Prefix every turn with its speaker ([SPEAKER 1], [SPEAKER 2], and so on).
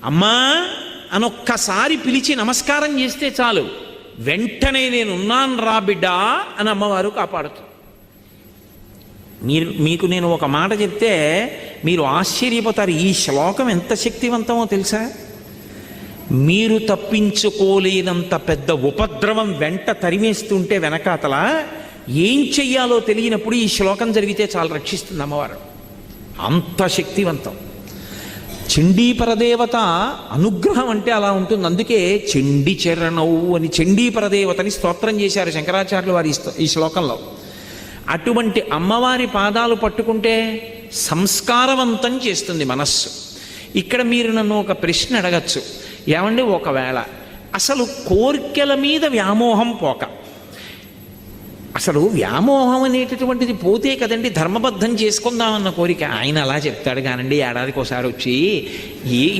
[SPEAKER 1] అమ్మా అనొక్కసారి పిలిచి నమస్కారం చేస్తే చాలు, వెంటనే నేనున్నాను రా బిడ్డా అని అమ్మవారు కాపాడుతుంది. మీకు నేను ఒక మాట చెప్తే మీరు ఆశ్చర్యపోతారు. ఈ శ్లోకం ఎంత శక్తివంతమో తెలుసా? మీరు తప్పించుకోలేనంత పెద్ద ఉపద్రవం వెంట తరిమేస్తుంటే వెనకాతల ఏం చెయ్యాలో తెలియనప్పుడు ఈ శ్లోకం జరిగితే చాలా రక్షిస్తుంది అమ్మవారు. అంత శక్తివంతం. చండీపరదేవత అనుగ్రహం అంటే అలా ఉంటుంది. అందుకే చండీ చరణవు అని చండీపరదేవతని స్తోత్రం చేశారు శంకరాచార్యులు వారి ఈ శ్లోకంలో. అటువంటి అమ్మవారి పాదాలు పట్టుకుంటే సంస్కారవంతం చేస్తుంది మనస్సు. ఇక్కడ మీరు నన్ను ఒక ప్రశ్న అడగచ్చు, ఏమండి ఒకవేళ అసలు కోర్కెల మీద వ్యామోహం పోక, అసలు వ్యామోహం అనేటటువంటిది పోతే కదండి ధర్మబద్ధం చేసుకుందామన్న కోరిక. ఆయన అలా చెప్తాడు కానండి, ఏడాదికి ఒకసారి వచ్చి